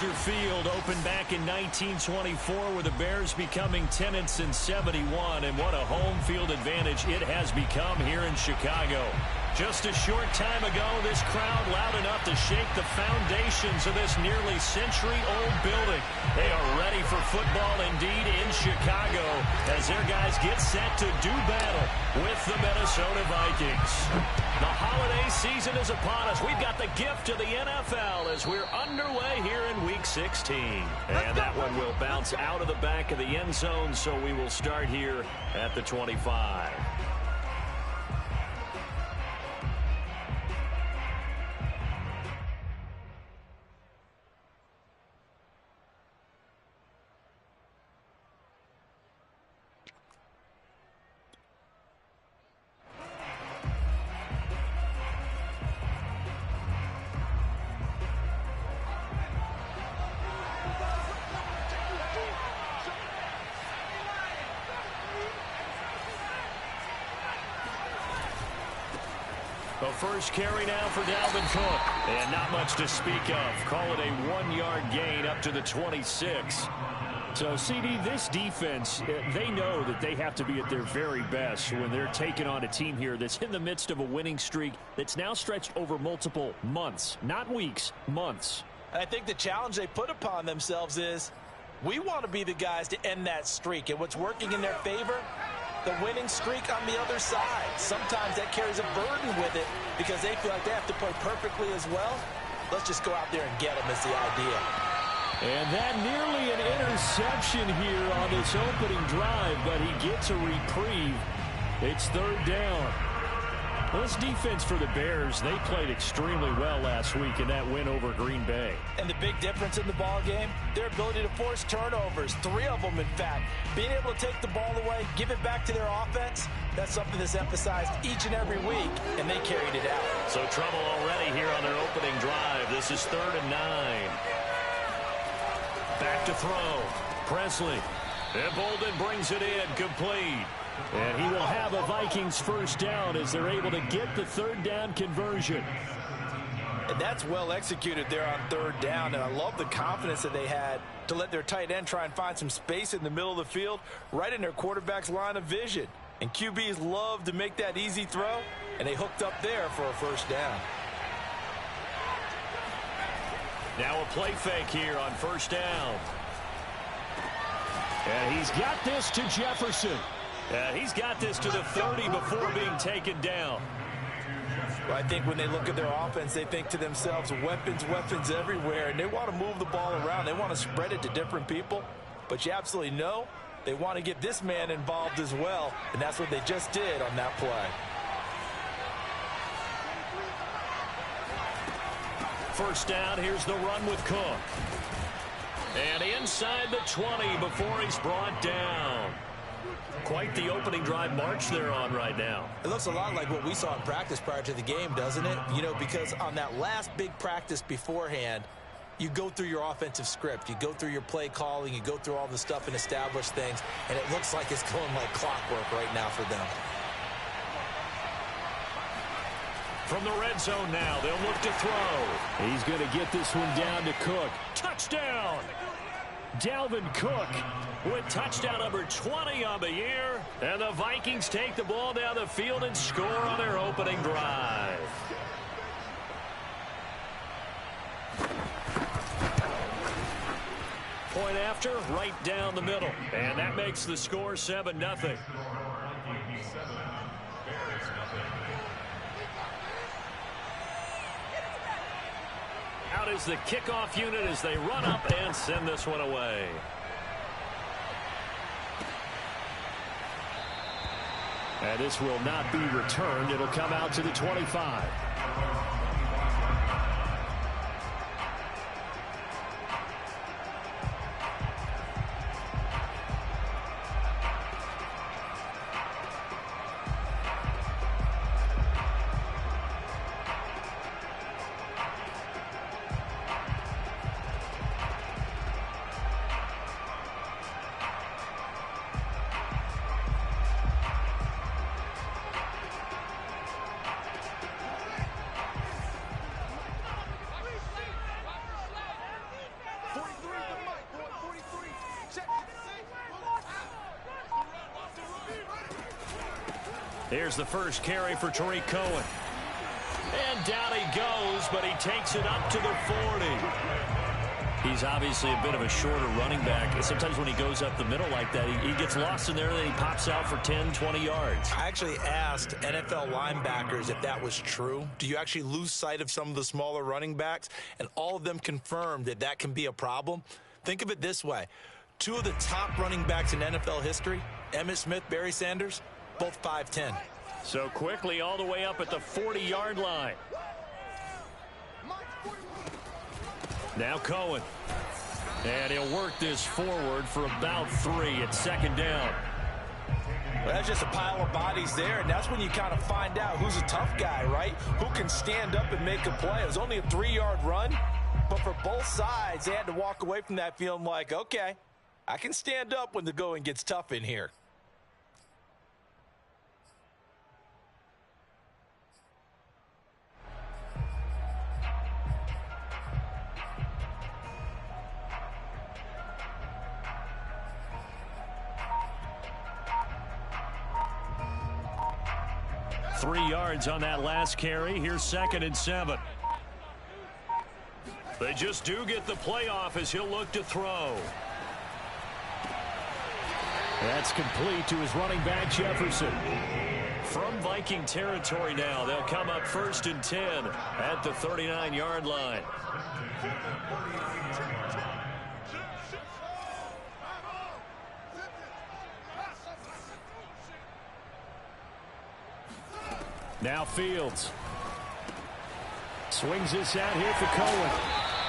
Soldier Field opened back in 1924 with the Bears becoming tenants in 71, and what a home field advantage it has become here in Chicago. Just a short time ago, this crowd loud enough to shake the foundations of this nearly century-old building. They are ready for football indeed in Chicago as their guys get set to do battle with the Minnesota Vikings. The holiday season is upon us. We've got the gift of the NFL as we're underway here in Week 16. And that one will bounce out of the back of the end zone, so we will start here at the 25. The first carry now for Dalvin Cook. And not much to speak of. Call it a 1-yard gain up to the 26. So, CD, this defense, they know that they have to be at their very best when they're taking on a team here that's in the midst of a winning streak that's now stretched over multiple months. Not weeks, months. I think the challenge they put upon themselves is we want to be the guys to end that streak. And what's working in their favor? The winning streak on the other side. Sometimes that carries a burden with it because they feel like they have to play perfectly as well. Let's just go out there and get them is the idea. And that nearly an interception here on this opening drive, but he gets a reprieve. It's third down. Well, this defense for the Bears, they played extremely well last week in that win over Green Bay. And the big difference in the ball game, their ability to force turnovers, 3 of them in fact. Being able to take the ball away, give it back to their offense, that's something that's emphasized each and every week, and they carried it out. So trouble already here on their opening drive. This is 3rd and 9. Back to throw. Presley. And Bolden brings it in, complete. And he will have a Vikings first down as they're able to get the 3rd down conversion. And that's well executed there on 3rd down. And I love the confidence that they had to let their tight end try and find some space in the middle of the field, right in their quarterback's line of vision. And QBs love to make that easy throw, and they hooked up there for a first down. Now a play fake here on 1st down. And he's got this to Jefferson. He's got this to the 30 before being taken down. Well, I think when they look at their offense, they think to themselves, weapons, weapons everywhere, and they want to move the ball around. They want to spread it to different people, but you absolutely know they want to get this man involved as well, and that's what they just did on that play. First down, here's the run with Cook. And inside the 20 before he's brought down. Quite the opening drive march they're on right now. It looks a lot like what we saw in practice prior to the game, doesn't it? You know, because on that last big practice beforehand, you go through your offensive script. You go through your play calling. You go through all the stuff and establish things. And it looks like it's going like clockwork right now for them. From the red zone now, they'll look to throw. He's going to get this one down to Cook. Touchdown! Dalvin Cook with touchdown number 20 on the year. And the Vikings take the ball down the field and score on their opening drive. Point after, right down the middle. And that makes the score 7-0. Out is the kickoff unit as they run up and send this one away. And this will not be returned. It'll come out to the 25. Here's the first carry for Tariq Cohen. And down he goes, but he takes it up to the 40. He's obviously a bit of a shorter running back. Sometimes when he goes up the middle like that, he gets lost in there, and then he pops out for 10, 20 yards. I actually asked NFL linebackers if that was true. Do you actually lose sight of some of the smaller running backs? And all of them confirmed that that can be a problem. Think of it this way. Two of the top running backs in NFL history, Emmitt Smith, Barry Sanders, both 5'10". So quickly all the way up at the 40-yard line. Now Cohen. And he'll work this forward for about 3 at second down. Well, that's just a pile of bodies there, and that's when you kind of find out who's a tough guy, right? Who can stand up and make a play. It was only a 3-yard run, but for both sides, they had to walk away from that feeling like, okay, I can stand up when the going gets tough in here. Three yards on that last carry. Here's 2nd and 7. They just do get the playoff as he'll look to throw. That's complete to his running back, Jefferson. From Viking territory now, they'll come up 1st and 10 at the 39-yard line. Now Fields. Swings this out here for Cohen.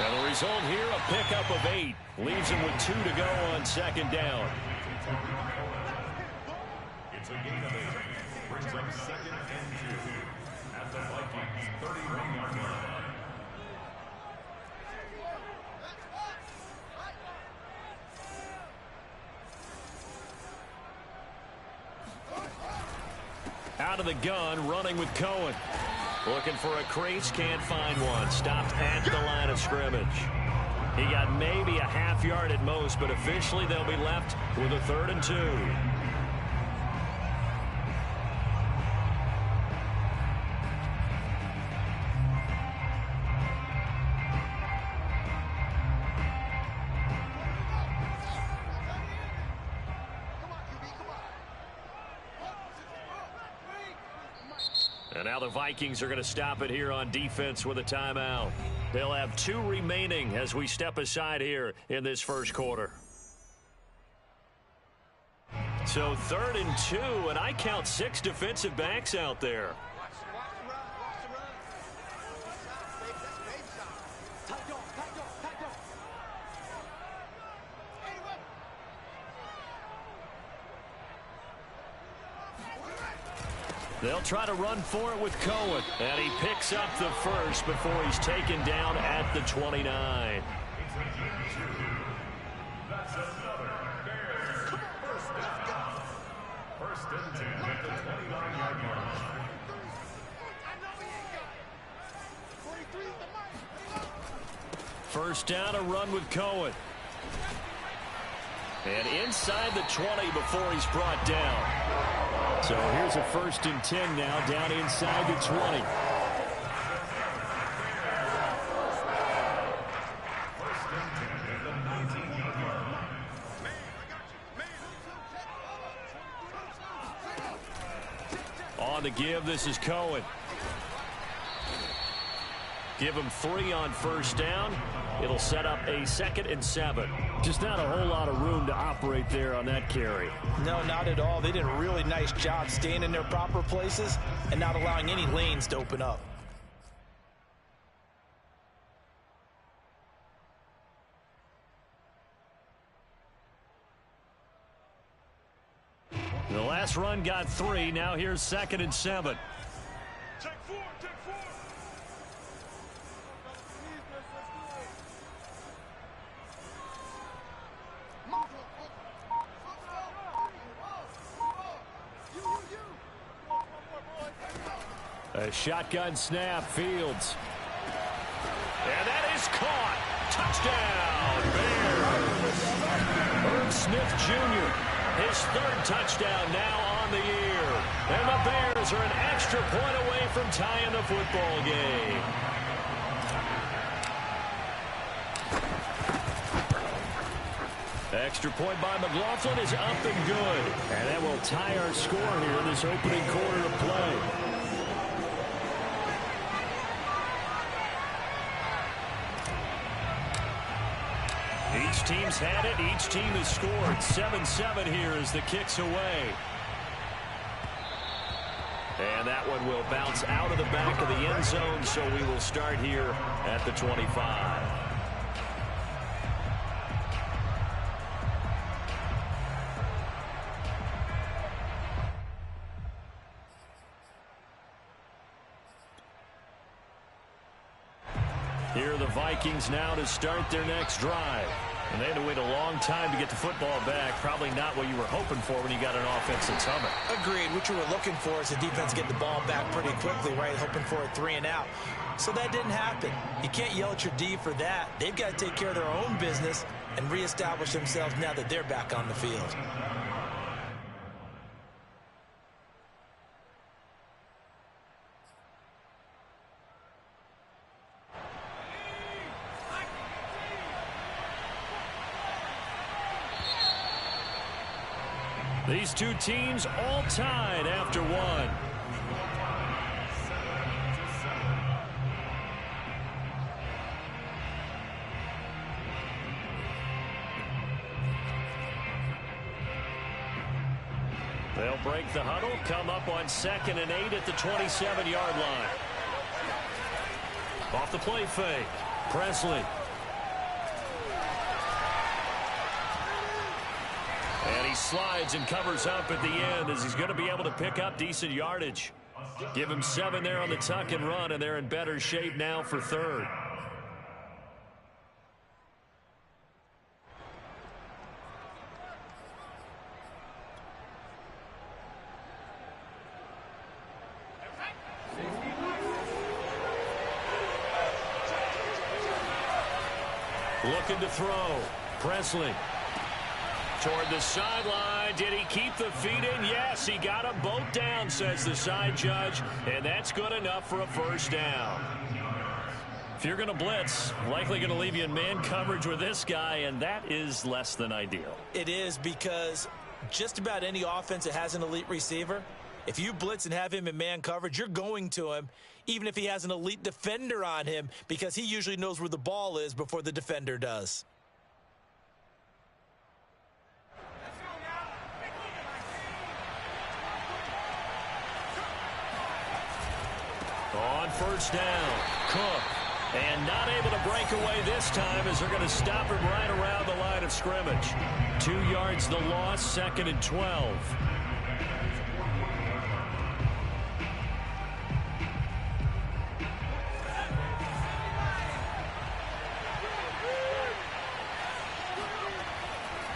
And the result here, a pickup of 8. Leaves him with 2 to go on 2nd down. It's a gain of 8. Brings up 2nd and 2 at the Vikings 31-yard line. Out of the gun, running with Cohen. Looking for a crease, can't find one. Stopped at the line of scrimmage. He got maybe a half yard at most, but officially they'll be left with a 3rd and 2. And now the Vikings are going to stop it here on defense with a timeout. They'll have 2 remaining as we step aside here in this first quarter. So 3rd and 2, and I count 6 defensive backs out there. They'll try to run for it with Cohen. And he picks up the first before he's taken down at the 29. That's another Bears first and 10 at the 29-yard line. First down, a run with Cohen. And inside the 20 before he's brought down. So here's a 1st and 10 now, down inside the 20. On the give, this is Cohen. Give him 3 on first down. It'll set up a 2nd and 7. Just not a whole lot of room to operate there on that carry. No, not at all. They did a really nice job staying in their proper places and not allowing any lanes to open up. The last run got 3. Now here's 2nd and 7. Take 4, take 4. A shotgun snap, Fields. And that is caught. Touchdown, Bears. Irv Smith Jr., his 3rd touchdown now on the year. And the Bears are an extra point away from tying the football game. Extra point by McLaughlin is up and good. And that will tie our score here in this opening quarter of play. Each team's had it. Each team has scored. 7-7 here as the kick's away. And that one will bounce out of the back of the end zone, so we will start here at the 25. Here are the Vikings now to start their next drive. And they had to wait a long time to get the football back. Probably not what you were hoping for when you got an offense that's humming. Agreed. What you were looking for is the defense get the ball back pretty quickly, right? Hoping for a 3 and out. So that didn't happen. You can't yell at your D for that. They've got to take care of their own business and reestablish themselves now that they're back on the field. These two teams all tied after one. They'll break the huddle, come up on 2nd and 8 at the 27-yard line. Off the play fake, Presley. And he slides and covers up at the end as he's going to be able to pick up decent yardage. Give him 7 there on the tuck and run, and they're in better shape now for 3rd. Looking to throw. Presley. Toward the sideline. Did he keep the feet in? Yes, he got them both down, says the side judge, and that's good enough for a first down. If you're going to blitz, likely going to leave you in man coverage with this guy, and that is less than ideal. It is, because just about any offense that has an elite receiver, if you blitz and have him in man coverage, you're going to him, even if he has an elite defender on him, because he usually knows where the ball is before the defender does. On first down, Cook. And not able to break away this time as they're going to stop him right around the line of scrimmage. 2 yards the loss, 2nd and 12.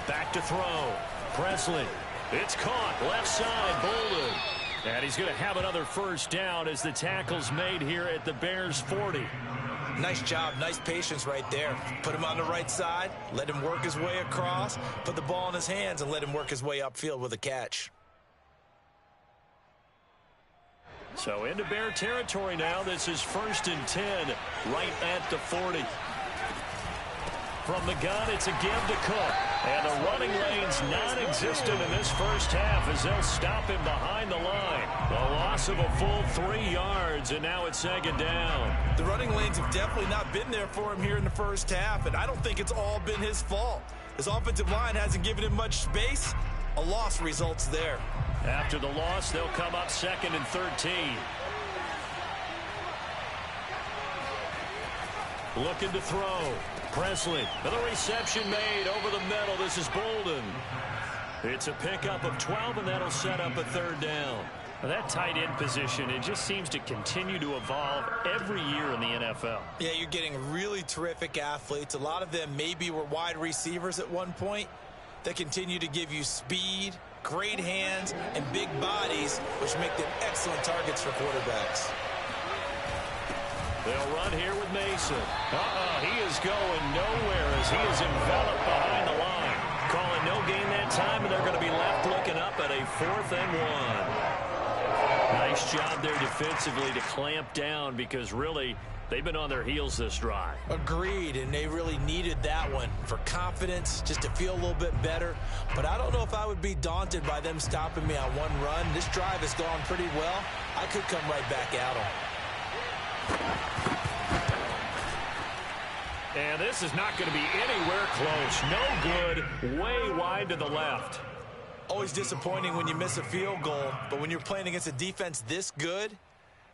Back to throw. Presley. It's caught. Left side, Bolden. And he's going to have another first down as the tackle's made here at the Bears' 40. Nice job. Nice patience right there. Put him on the right side. Let him work his way across. Put the ball in his hands and let him work his way upfield with a catch. So into Bear territory now. This is 1st and 10 right at the 40. From the gun, it's a give to Cook. And the running lane's non-existent in this first half as they'll stop him behind the line. A loss of a full 3 yards, and now it's 2nd down. The running lanes have definitely not been there for him here in the first half, and I don't think it's all been his fault. His offensive line hasn't given him much space. A loss results there. After the loss, they'll come up 2nd and 13. Looking to throw. Presley. Another reception made over the middle. This is Bolden. It's a pickup of 12, and that'll set up a 3rd down. Now that tight end position, it just seems to continue to evolve every year in the NFL. Yeah, you're getting really terrific athletes. A lot of them maybe were wide receivers at one point. They continue to give you speed, great hands, and big bodies, which make them excellent targets for quarterbacks. They'll run here with Mason. He is going nowhere as he is enveloped behind the line. Calling no gain that time, and they're going to be left looking up. up at a 4th and 1. Nice job there defensively to clamp down because really they've been on their heels this drive. Agreed, and they really needed that one for confidence, just to feel a little bit better. But I don't know if I would be daunted by them stopping me on one run. This drive has gone pretty well. I could come right back at them. And this is not going to be anywhere close. No good, way wide to the left. Always disappointing when you miss a field goal, but when you're playing against a defense this good,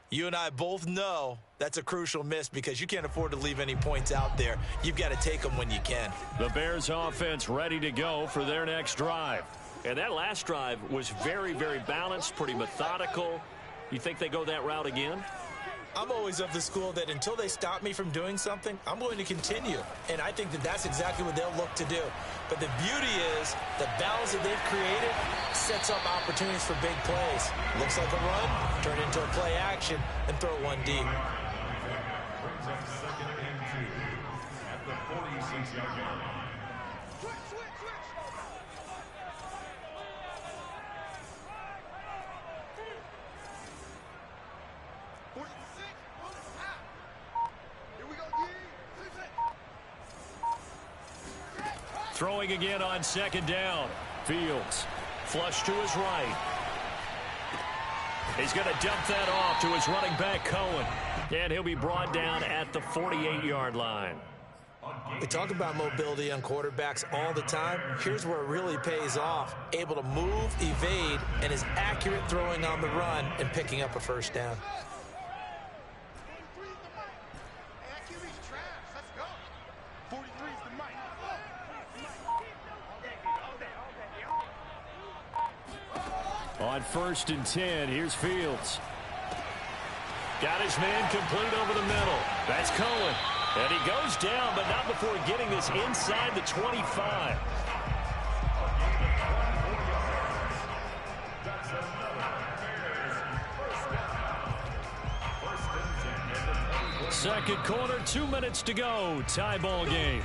you and I both know that's a crucial miss because you can't afford to leave any points out there. You've got to take them when you can. The Bears offense ready to go for their next drive. And that last drive was very, very balanced, pretty methodical. You think they go that route again? I'm always of the school that until they stop me from doing something, I'm going to continue. And I think that that's exactly what they'll look to do. But the beauty is the balance that they've created sets up opportunities for big plays. Looks like a run, turn it into a play action, and throw one deep. Brings up 2nd and 2 at the 46-yard line. Throwing again on 2nd down. Fields. Flush to his right. He's going to dump that off to his running back, Cohen. And he'll be brought down at the 48-yard line. We talk about mobility on quarterbacks all the time. Here's where it really pays off. Able to move, evade, and is accurate throwing on the run and picking up a first down. On 1st and 10, here's Fields. Got his man complete over the middle. That's Cohen. And he goes down, but not before getting this inside the 25. Second quarter, 2 minutes to go. Tie ball game.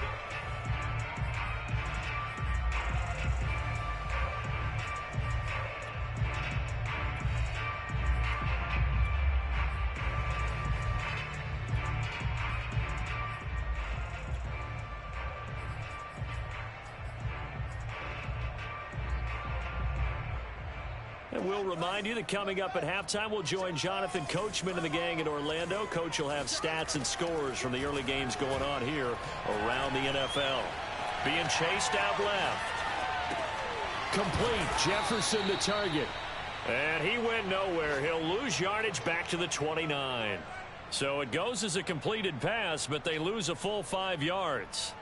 And we'll remind you that coming up at halftime, we'll join Jonathan Coachman and the gang in Orlando. Coach will have stats and scores from the early games going on here around the NFL. Being chased out left. Complete. Jefferson the target. And he went nowhere. He'll lose yardage back to the 29. So it goes as a completed pass, but they lose a full 5 yards.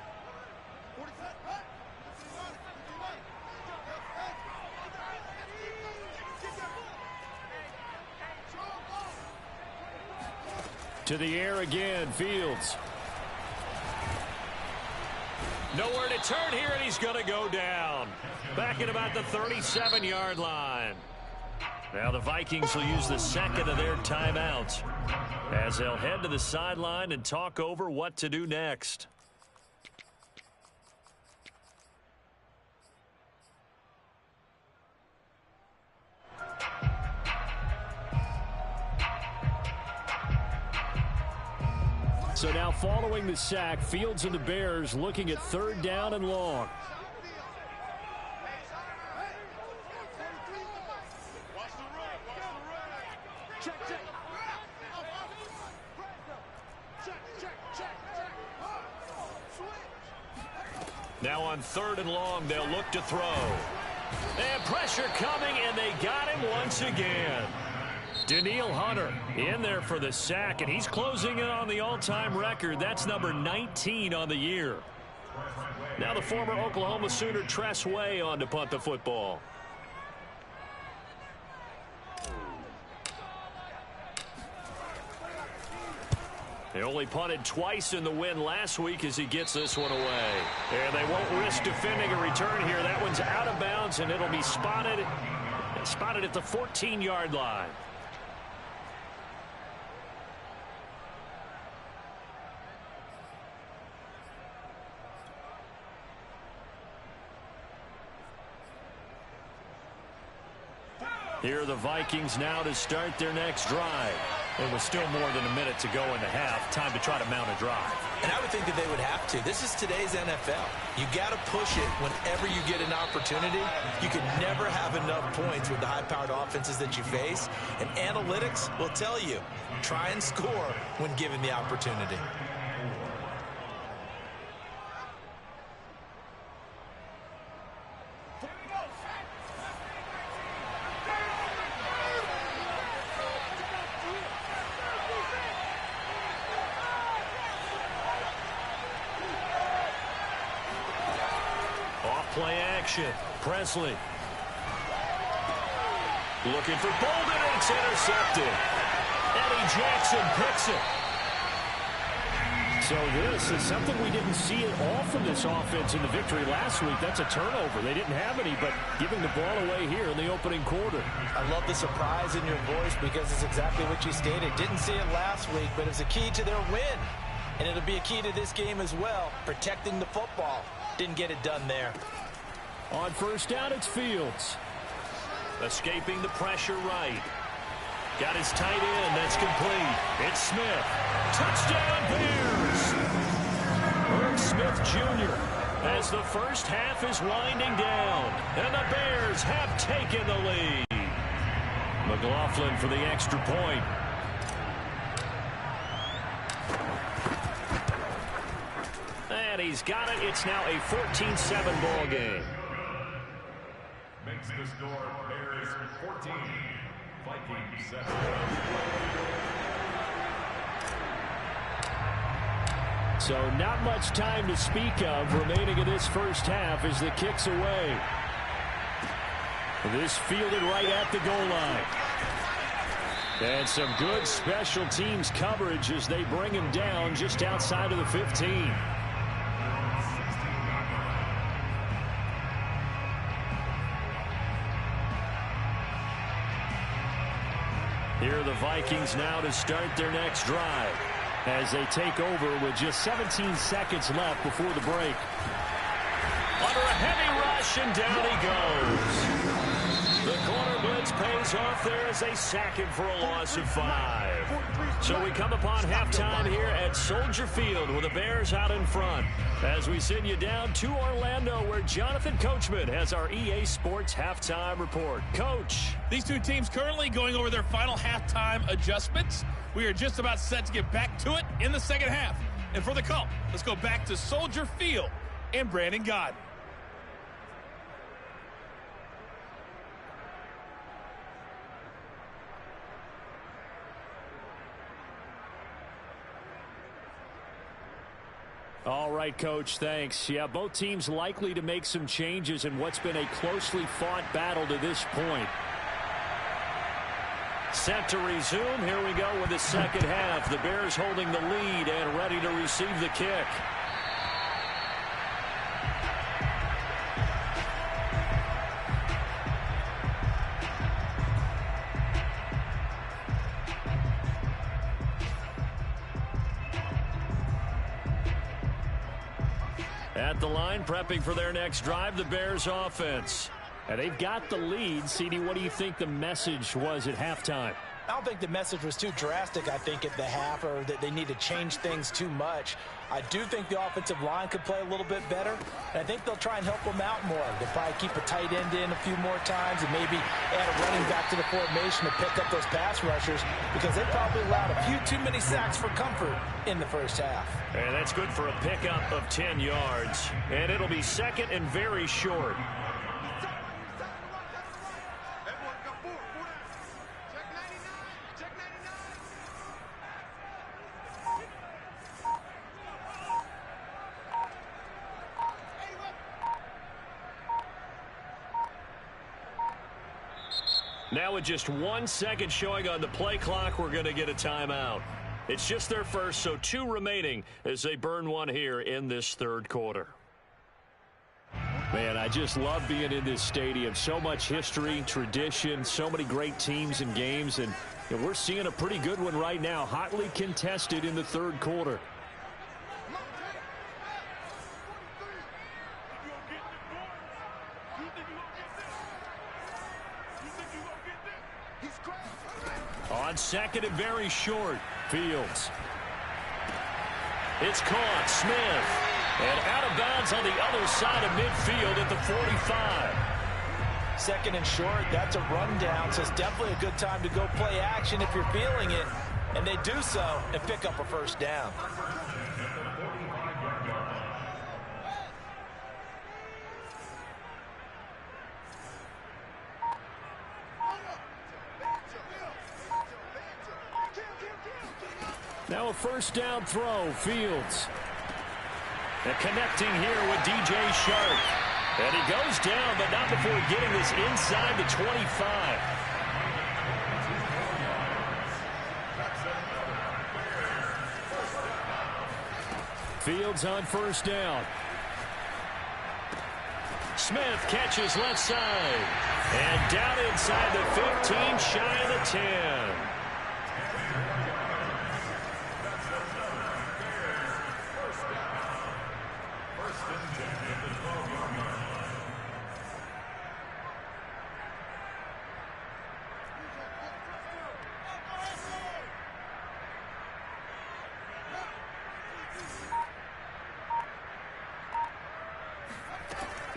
To the air again, Fields. Nowhere to turn here, and he's going to go down. Back at about the 37-yard line. Now the Vikings will use the second of their timeouts as they'll head to the sideline and talk over what to do next. So now following the sack, Fields and the Bears looking at 3rd down and long. Now on 3rd and long, they'll look to throw. And pressure coming, and they got him once again. Daniil Hunter in there for the sack, and he's closing in on the all-time record. That's number 19 on the year. Now the former Oklahoma Sooner Tress Way on to punt the football. They only punted twice in the win last week as he gets this one away. And they won't risk defending a return here. That one's out of bounds, and it'll be spotted at the 14-yard line. Here are the Vikings now to start their next drive. And with still more than a minute to go in the half, time to try to mount a drive. And I would think that they would have to. This is today's NFL. You got to push it whenever you get an opportunity. You can never have enough points with the high-powered offenses that you face. And analytics will tell you, try and score when given the opportunity. Play action. Presley. Looking for Bolden. It's intercepted. Eddie Jackson picks it. So this is something we didn't see at all from this offense in the victory last week. That's a turnover. They didn't have any, but giving the ball away here in the opening quarter. I love the surprise in your voice because it's exactly what you stated. Didn't see it last week, but it's a key to their win. And it'll be a key to this game as well, protecting the football. Didn't get it done there. On first down, it's Fields. Escaping the pressure right. Got his tight end. That's complete. It's Smith. Touchdown, Bears! Irv Smith Jr. as the first half is winding down. And the Bears have taken the lead. McLaughlin for the extra point. And he's got it. It's now a 14-7 ball game. Makes the score Bears 14, Vikings 7. So not much time to speak of remaining in this first half as the kick's away. This fielded right at the goal line. And some good special teams coverage as they bring him down just outside of the 15. Here are the Vikings now to start their next drive as they take over with just 17 seconds left before the break. Under a heavy rush, and down he goes. The corner blitz pays off there as they sack him for a loss of 5. So we come upon halftime here at Soldier Field with the Bears out in front as we send you down to Orlando where Jonathan Coachman has our EA Sports halftime report. Coach. These two teams currently going over their final halftime adjustments. We are just about set to get back to it in the second half. And for the call, let's go back to Soldier Field and Brandon Godden. All right, Coach, thanks. Yeah, both teams likely to make some changes in what's been a closely fought battle to this point. Set to resume. Here we go with the second half. The Bears holding the lead and ready to receive the kick. At the line, prepping for their next drive, the Bears offense. And they've got the lead. CD, what do you think the message was at halftime? I don't think the message was too drastic, I think, at the half, or that they need to change things too much. I do think the offensive line could play a little bit better, and I think they'll try and help them out more. They'll probably keep a tight end in a few more times and maybe add a running back to the formation to pick up those pass rushers because they probably allowed a few too many sacks for comfort in the first half. And that's good for a pickup of 10 yards. And it'll be second and very short. Now with just 1 second showing on the play clock, we're going to get a timeout. It's just their first, so 2 remaining as they burn one here in this third quarter. Man, I just love being in this stadium. So much history, tradition, so many great teams and games, and we're seeing a pretty good one right now, hotly contested in the third quarter. On second and very short. Fields. It's caught. Smith. And out of bounds on the other side of midfield at the 45. Second and short, that's a rundown, so it's definitely a good time to go play action if you're feeling it. And they do so and pick up a first down. Now a first down throw. Fields. And connecting here with DJ Shark. And he goes down, but not before getting this inside the 25. Fields on first down. Smith catches left side. And down inside the 15, shy of the 10.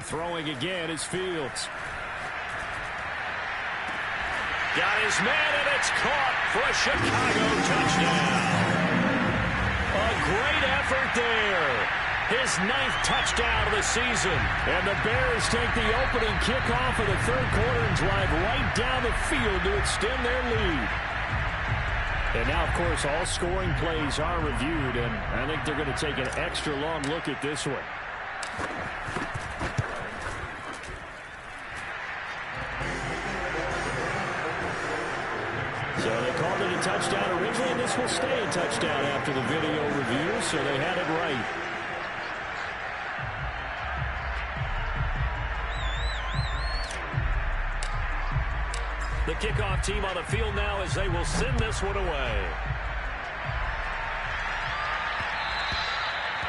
Throwing again is Fields. Got his man, and it's caught for a Chicago touchdown. A great effort there. His 9th touchdown of the season. And the Bears take the opening kickoff of the third quarter and drive right down the field to extend their lead. And now, of course, all scoring plays are reviewed, and I think they're going to take an extra long look at this one. So they called it a touchdown originally, and this will stay a touchdown after the video review, so they had it right. The kickoff team on the field now as they will send this one away.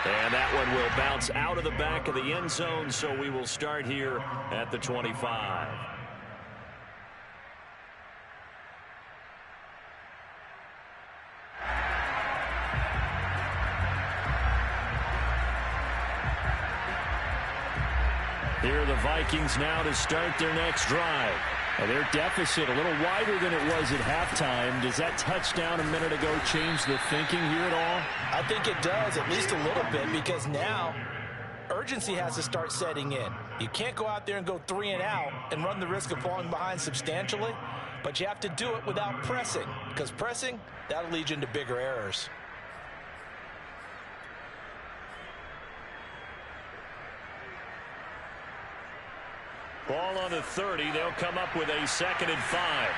And that one will bounce out of the back of the end zone, so we will start here at the 25. Here are the Vikings now to start their next drive. And their deficit a little wider than it was at halftime. Does that touchdown a minute ago change the thinking here at all? I think it does, at least a little bit, because now urgency has to start setting in. You can't go out there and go 3 and out and run the risk of falling behind substantially, but you have to do it without pressing, because pressing, that'll lead you into bigger errors. Ball on the 30. They'll come up with a 2nd and 5.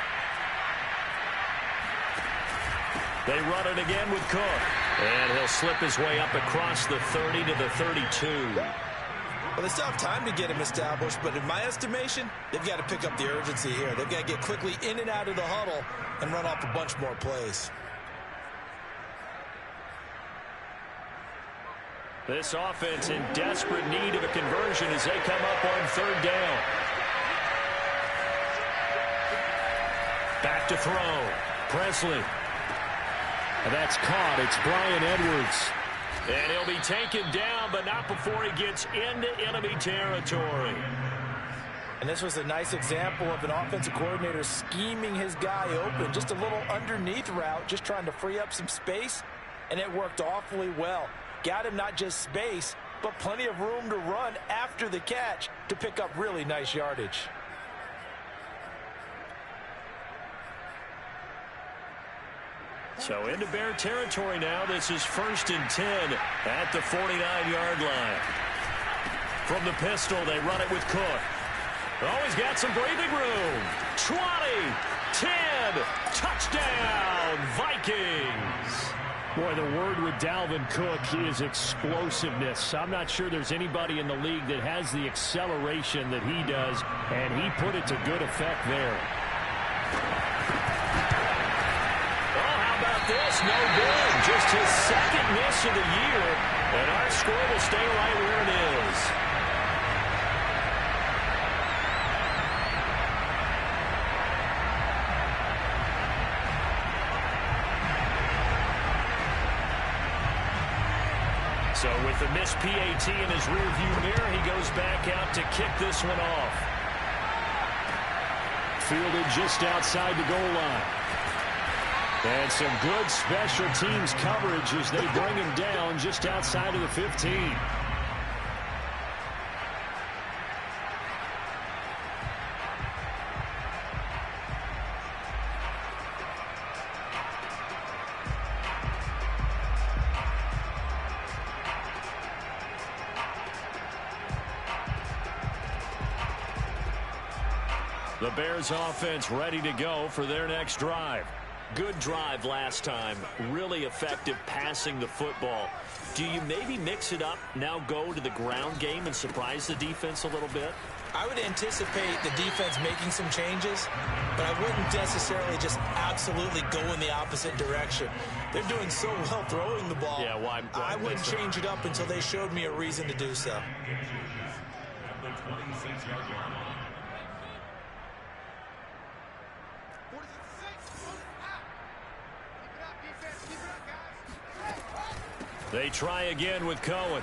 They run it again with Cook. And he'll slip his way up across the 30 to the 32. Well, they still have time to get him established, but in my estimation, they've got to pick up the urgency here. They've got to get quickly in and out of the huddle and run off a bunch more plays. This offense in desperate need of a conversion as they come up on 3rd down. Back to throw. Presley. And that's caught. It's Brian Edwards. And he'll be taken down, but not before he gets into enemy territory. And this was a nice example of an offensive coordinator scheming his guy open. Just a little underneath route, just trying to free up some space, and it worked awfully well. Got him not just space, but plenty of room to run after the catch to pick up really nice yardage. So into Bear territory now. This is 1st and 10 at the 49-yard line. From the pistol, they run it with Cook. Always got some breathing room. 20, 10, touchdown, Vikings. Boy, the word with Dalvin Cook is explosiveness. I'm not sure there's anybody in the league that has the acceleration that he does, and he put it to good effect there. Oh, how about this? No good. Just his 2nd miss of the year, and our score will stay right where it is. So with the missed PAT in his rearview mirror, he goes back out to kick this one off. Fielded just outside the goal line. And some good special teams coverage as they bring him down just outside of the 15. The Bears offense ready to go for their next drive. Good drive last time. Really effective passing the football. Do you maybe mix it up, now go to the ground game and surprise the defense a little bit? I would anticipate the defense making some changes, but I wouldn't necessarily just absolutely go in the opposite direction. They're doing so well throwing the ball. Yeah, why I wouldn't change it up until they showed me a reason to do so. At the 26-yard line. They try again with Cohen.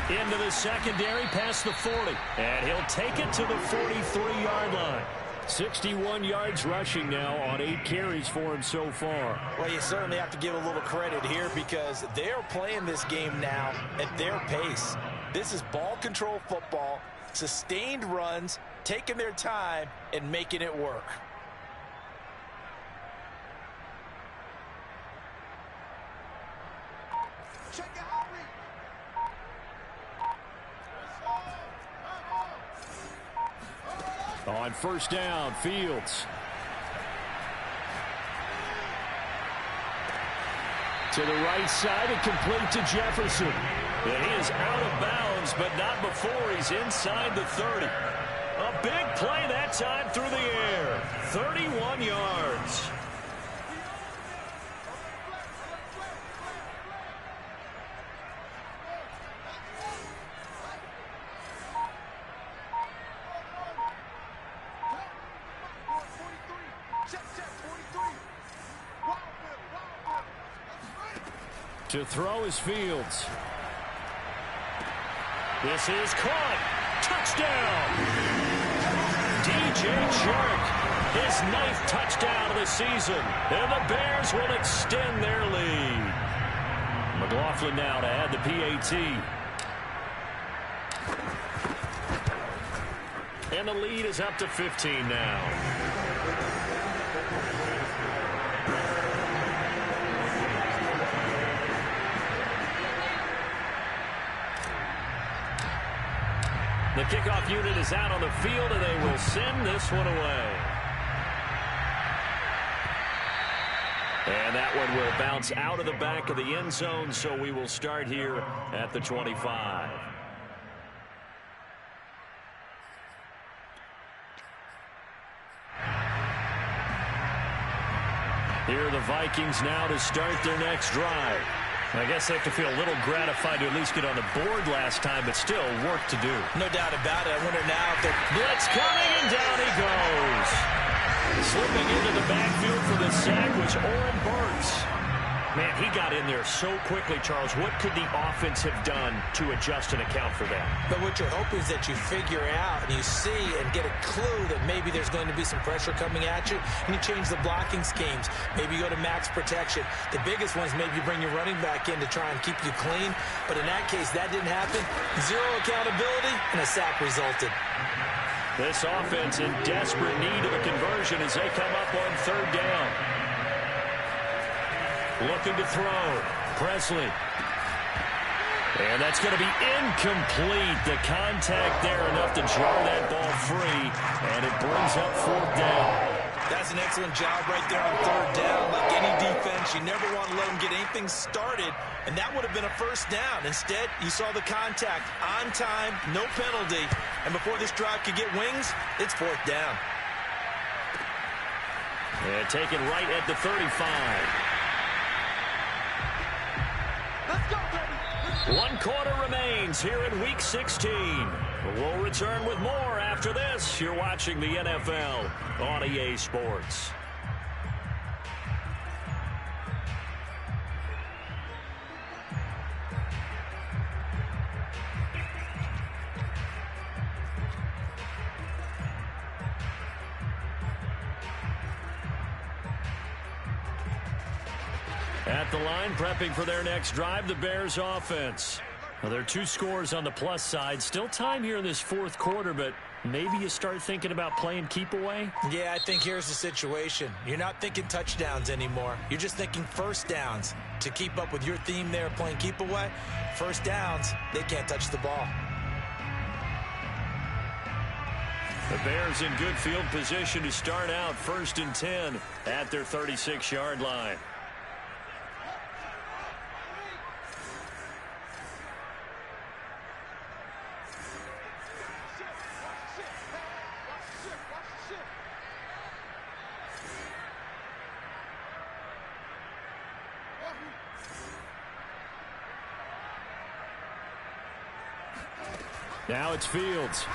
Into the secondary, past the 40. And he'll take it to the 43-yard line. 61 yards rushing now on 8 carries for him so far. Well, you certainly have to give a little credit here because they're playing this game now at their pace. This is ball control football, sustained runs, taking their time, and making it work. On first down, Fields. To the right side and complete to Jefferson. And he is out of bounds, but not before he's inside the 30. A big play that time through the air. 31 yards. To throw is Fields. This is caught. Touchdown. DJ Chark, his 9th touchdown of the season. And the Bears will extend their lead. McLaughlin now to add the PAT. And the lead is up to 15 now. The kickoff unit is out on the field, and they will send this one away. And that one will bounce out of the back of the end zone, so we will start here at the 25. Here are the Vikings now to start their next drive. I guess they have to feel a little gratified to at least get on the board last time, but still work to do. No doubt about it. I wonder now if they're... Blitz coming, and down he goes. Slipping into the backfield for the sack was Oren Burks. Man, he got in there so quickly, Charles. What could the offense have done to adjust and account for that? But what you're hoping is that you figure out and you see and get a clue that maybe there's going to be some pressure coming at you, and you change the blocking schemes. Maybe you go to max protection. The biggest ones, maybe you bring your running back in to try and keep you clean. But in that case, that didn't happen. Zero accountability, and a sack resulted. This offense in desperate need of a conversion as they come up on third down. Looking to throw. Presley. And that's going to be incomplete. The contact there enough to jar that ball free. And it brings up fourth down. That's an excellent job right there on third down. Like any defense, you never want to let them get anything started. And that would have been a first down. Instead, you saw the contact on time, no penalty. And before this drive could get wings, it's fourth down. And taken right at the 35. Let's go, baby. 1 quarter remains here in Week 16. We'll return with more after this. You're watching the NFL on EA Sports. At the line, prepping for their next drive, the Bears offense. Well, there are 2 scores on the plus side. Still time here in this fourth quarter, but maybe you start thinking about playing keep away? Yeah, I think here's the situation. You're not thinking touchdowns anymore. You're just thinking first downs. To keep up with your theme there, playing keep away, first downs, they can't touch the ball. The Bears in good field position to start out 1st and 10 at their 36-yard line. Now it's Fields.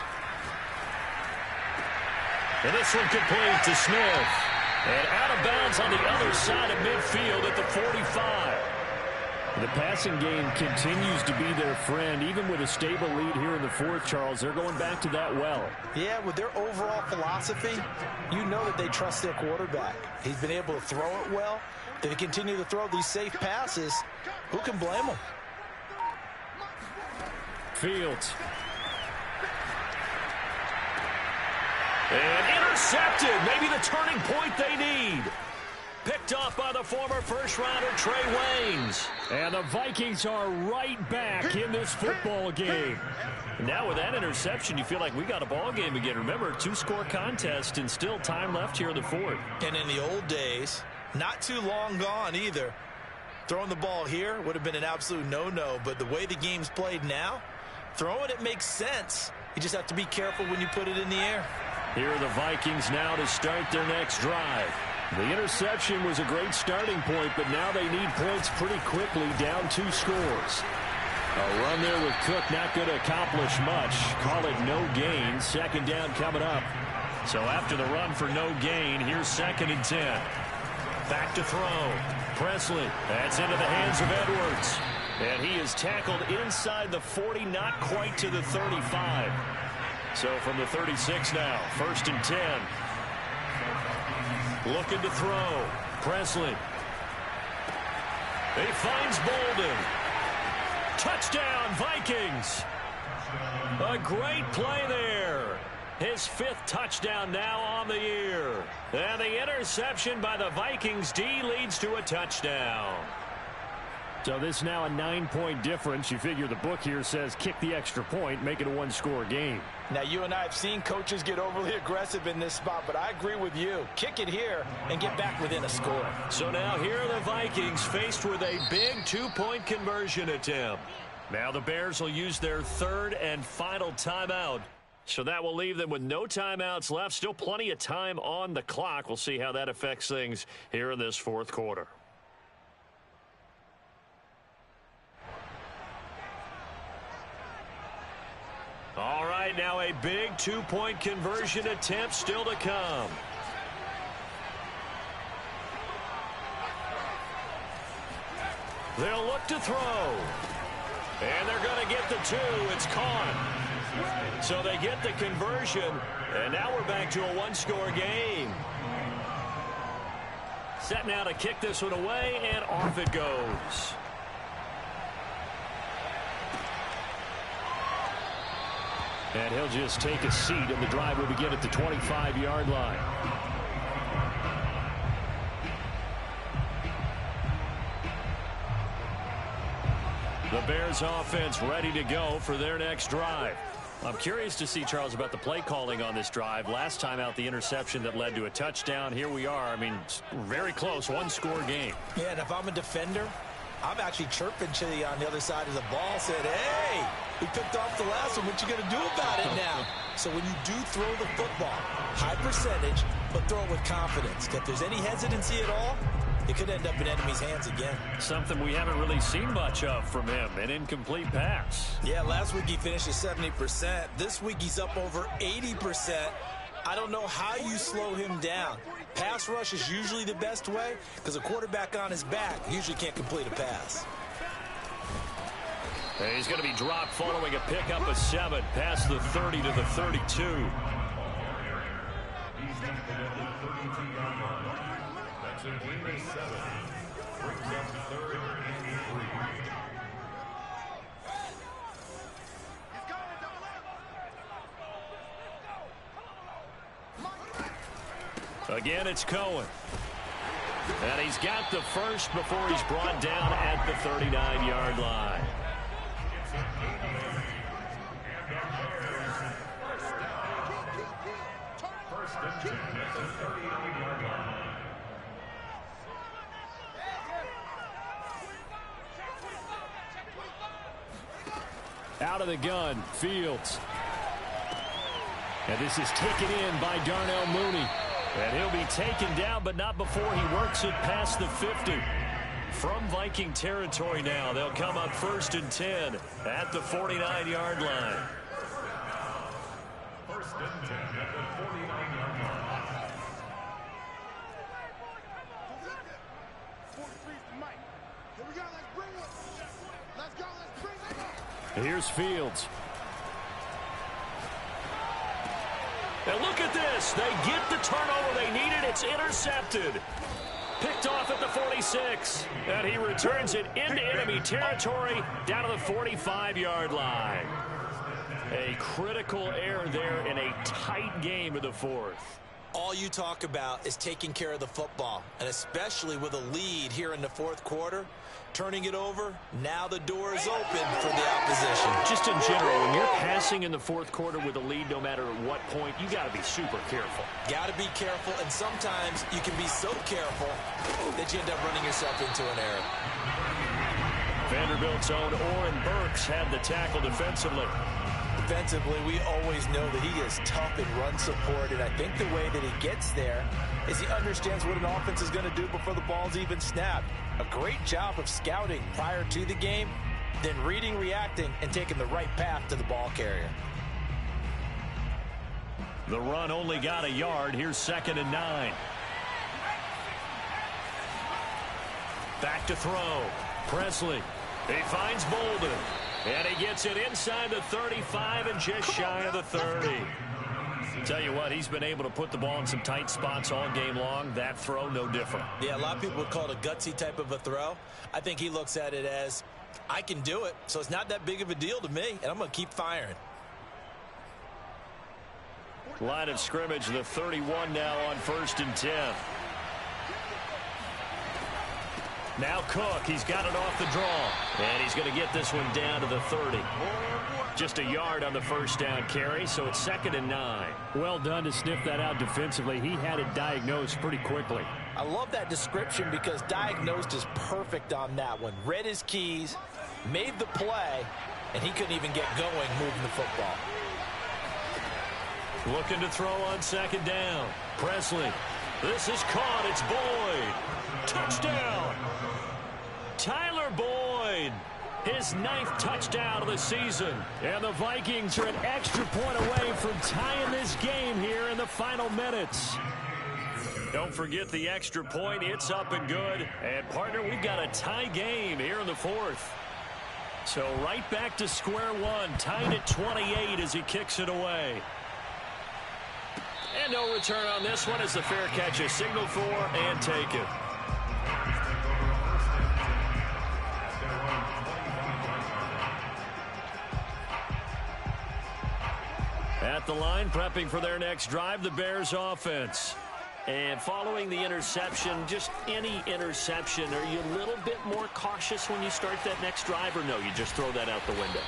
And this one complete to Smith. And out of bounds on the other side of midfield at the 45. The passing game continues to be their friend. Even with a stable lead here in the fourth, Charles, they're going back to that well. Yeah, with their overall philosophy, you know that they trust their quarterback. He's been able to throw it well. They continue to throw these safe passes. Who can blame them? Fields. And intercepted. Maybe the turning point they need. Picked off by the former first-rounder Trey Waynes. And the Vikings are right back in this football game. Now with that interception, you feel like we got a ball game again. Remember, 2-score contest and still time left here in the fourth. And in the old days, not too long gone either, throwing the ball here would have been an absolute no-no. But the way the game's played now, throwing it makes sense. You just have to be careful when you put it in the air. Here are the Vikings now to start their next drive. The interception was a great starting point, but now they need points pretty quickly, down 2 scores. A run there with Cook not going to accomplish much. Call it no gain. 2nd down coming up. So after the run for no gain, here's 2nd and 10. Back to throw. Presley. That's into the hands of Edwards. And he is tackled inside the 40, not quite to the 35. So from the 36 now, 1st and 10. Looking to throw. Presley. He finds Bolden. Touchdown, Vikings. A great play there. His 5th touchdown now on the year. And the interception by the Vikings D leads to a touchdown. So this is now a 9-point difference. You figure the book here says kick the extra point, make it a 1-score game. Now, you and I have seen coaches get overly aggressive in this spot, but I agree with you. Kick it here and get back within a score. So now here are the Vikings faced with a big 2-point conversion attempt. Now the Bears will use their 3rd and final timeout. So that will leave them with no timeouts left. Still plenty of time on the clock. We'll see how that affects things here in this fourth quarter. All right, now a big 2-point conversion attempt still to come. They'll look to throw. And they're going to get the 2. It's caught. So they get the conversion, and now we're back to a 1-score game. Set now to kick this one away, and off it goes. And he'll just take a seat, and the drive will begin at the 25-yard line. The Bears offense ready to go for their next drive. I'm curious to see, Charles, about the play calling on this drive. Last time out, the interception that led to a touchdown. Here we are. I mean, very close, 1-score game. Yeah, and if I'm a defender, I'm actually chirping Chili on the other side of the ball, said, hey, we picked off the last one. What you going to do about it now? So when you do throw the football, high percentage, but throw it with confidence. If there's any hesitancy at all, it could end up in enemy's hands again. Something we haven't really seen much of from him, an incomplete pass. Yeah, last week he finished at 70%. This week he's up over 80%. I don't know how you slow him down. Pass rush is usually the best way because a quarterback on his back usually can't complete a pass. And he's going to be dropped following a pickup of 7 past the 30 to the 32. brings up 3rd and 3. Again, it's Cohen. And he's got the first before he's brought down at the 39-yard line. First and 10 at the 39-yard line. Out of the gun, Fields. And this is taken in by Darnell Mooney. And he'll be taken down, but not before he works it past the 50. From Viking territory now, they'll come up 1st and 10 at the 49-yard line. First and 10 at the 49-yard line. Here we go, let's bring it. Let's go, let's bring it. Here's Fields. And look at this. They get the turnover they needed. It's intercepted. Picked off at the 46. And he returns it into enemy territory down to the 45-yard line. A critical error there in a tight game in the 4th. All you talk about is taking care of the football, and especially with a lead here in the 4th quarter. Turning it over, now the door is open for the opposition. Just in general, when you're passing in the 4th quarter with a lead, no matter at what point, you got to be super careful. Got to be careful, and sometimes you can be so careful that you end up running yourself into an error. Vanderbilt's own Oren Burks had the tackle defensively. Defensively, we always know that he is tough in run support, and I think the way that he gets there is he understands what an offense is going to do before the ball's even snapped. A great job of scouting prior to the game, then reading, reacting, and taking the right path to the ball carrier. The run only got a yard. Here's 2nd and 9. Back to throw. Presley. He finds Bolden. And he gets it inside the 35 and just shy of the 30. Tell you what, he's been able to put the ball in some tight spots all game long. That throw, no different. Yeah, a lot of people would call it a gutsy type of a throw. I think he looks at it as, I can do it, so it's not that big of a deal to me, and I'm going to keep firing. Line of scrimmage, the 31 now on 1st and 10. Now Cook, he's got it off the draw. And he's going to get this one down to the 30. Just a yard on the first down carry, so it's 2nd and 9. Well done to sniff that out defensively. He had it diagnosed pretty quickly. I love that description because diagnosed is perfect on that one. Read his keys, made the play, and he couldn't even get going moving the football. Looking to throw on 2nd down. Presley. This is caught. It's Boyd. Touchdown. Tyler Boyd. His 9th touchdown of the season. And the Vikings are an extra point away from tying this game here in the final minutes. Don't forget the extra point. It's up and good. And, partner, we've got a tie game here in the 4th. So right back to square one. Tied at 28 as he kicks it away. And no return on this one as the fair catch is signaled for and taken. At the line, prepping for their next drive, the Bears offense. And following the interception, just any interception, are you a little bit more cautious when you start that next drive, or no, you just throw that out the window?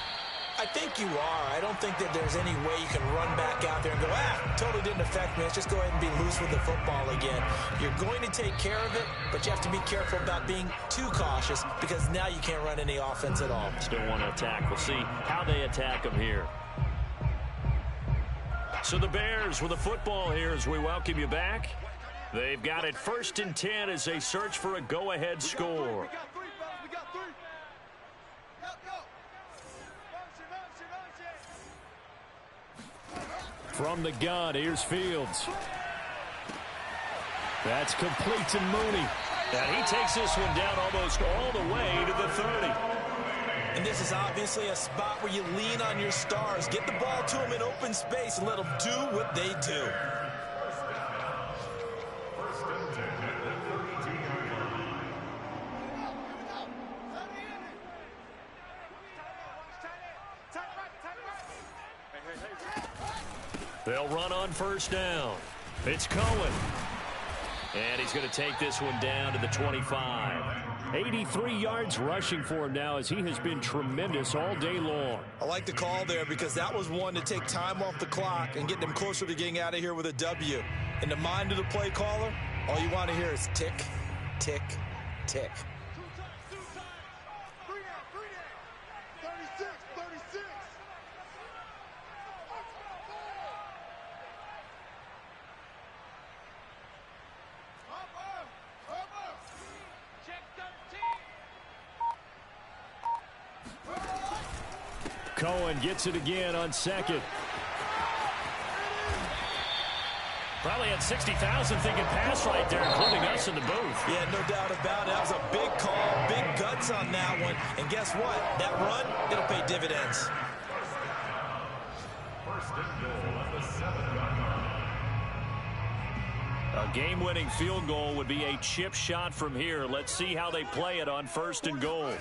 I think you are. I don't think that there's any way you can run back out there and go, totally didn't affect me. Let's just go ahead and be loose with the football again. You're going to take care of it, but you have to be careful about being too cautious because now you can't run any offense at all. Still want to attack. We'll see how they attack them here. So the Bears with the football here as we welcome you back. They've got it 1st and 10 as they search for a go-ahead score. From the gun, here's Fields. That's complete to Mooney. And he takes this one down almost all the way to the 30. And this is obviously a spot where you lean on your stars. Get the ball to them in open space and let them do what they do. They'll run on first down. It's Cohen. And he's going to take this one down to the 25. 83 yards rushing for him now as he has been tremendous all day long. I like the call there because that was one to take time off the clock and get them closer to getting out of here with a W. In the mind of the play caller, all you want to hear is tick, tick, tick. 36, 36. Cohen gets it again on second. Probably had 60,000 thinking pass right there, including us in the booth. Yeah, no doubt about it. That was a big call, big guts on that one. And guess what? That run, it'll pay dividends. First and goal at the 7-yard line. A game-winning field goal would be a chip shot from here. Let's see how they play it on first and goal.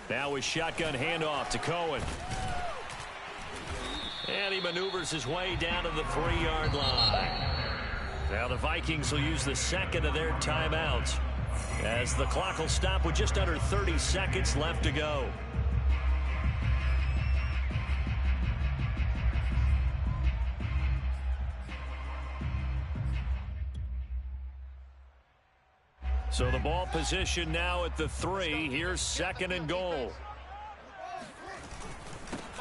Now with shotgun handoff to Cohen. And he maneuvers his way down to the 3-yard line. Now the Vikings will use the second of their timeouts as the clock will stop with just under 30 seconds left to go. So the ball position now at the 3. Here's second and goal.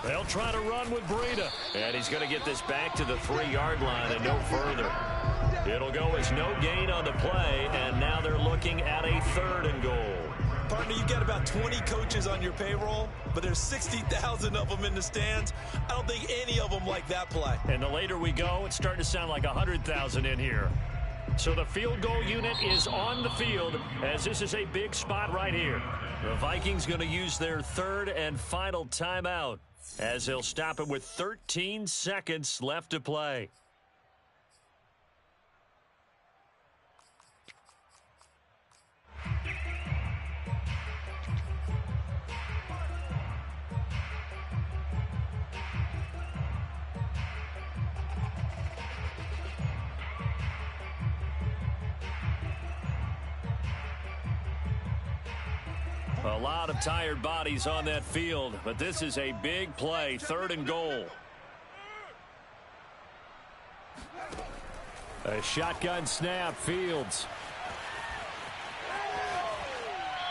They'll try to run with Breida. And he's going to get this back to the 3-yard line and no further. It'll go as no gain on the play, and now they're looking at a 3rd and goal. Partner, you got about 20 coaches on your payroll, but there's 60,000 of them in the stands. I don't think any of them like that play. And the later we go, it's starting to sound like 100,000 in here. So the field goal unit is on the field as this is a big spot right here. The Vikings going to use their 3rd and final timeout as they'll stop it with 13 seconds left to play. A lot of tired bodies on that field, but this is a big play, 3rd and goal. A shotgun snap, Fields.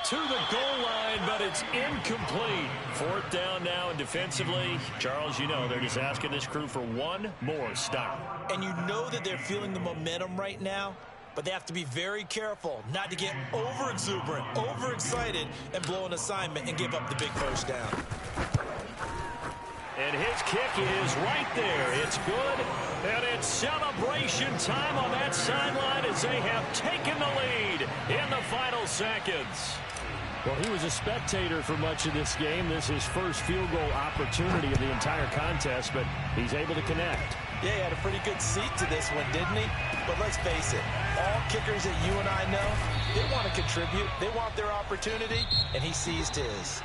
To the goal line, but it's incomplete. 4th down now, and defensively, Charles, you know, they're just asking this crew for one more stop. And you know that they're feeling the momentum right now, but they have to be very careful not to get over-exuberant, overexcited, and blow an assignment and give up the big first down. And his kick is right there. It's good, and it's celebration time on that sideline as they have taken the lead in the final seconds. Well, he was a spectator for much of this game. This is his first field goal opportunity of the entire contest, but he's able to connect. Yeah, he had a pretty good seat to this one, didn't he? But let's face it, all kickers that you and I know, they want to contribute. They want their opportunity, and he seized his.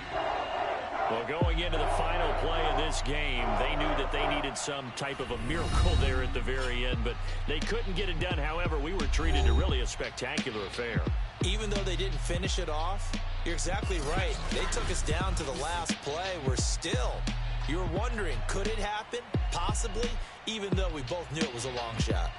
Well, going into the final play of this game, they knew that they needed some type of a miracle there at the very end, but they couldn't get it done. However, we were treated to really a spectacular affair. Even though they didn't finish it off, you're exactly right. They took us down to the last play. We're still, you're wondering, could it happen? Possibly, even though we both knew it was a long shot.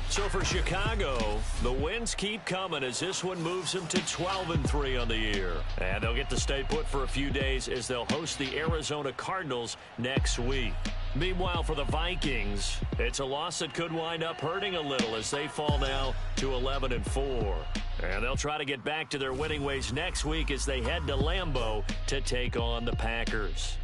So for Chicago, the wins keep coming as this one moves them to 12-3 on the year. And they'll get to stay put for a few days as they'll host the Arizona Cardinals next week. Meanwhile, for the Vikings, it's a loss that could wind up hurting a little as they fall now to 11-4. And they'll try to get back to their winning ways next week as they head to Lambeau to take on the Packers.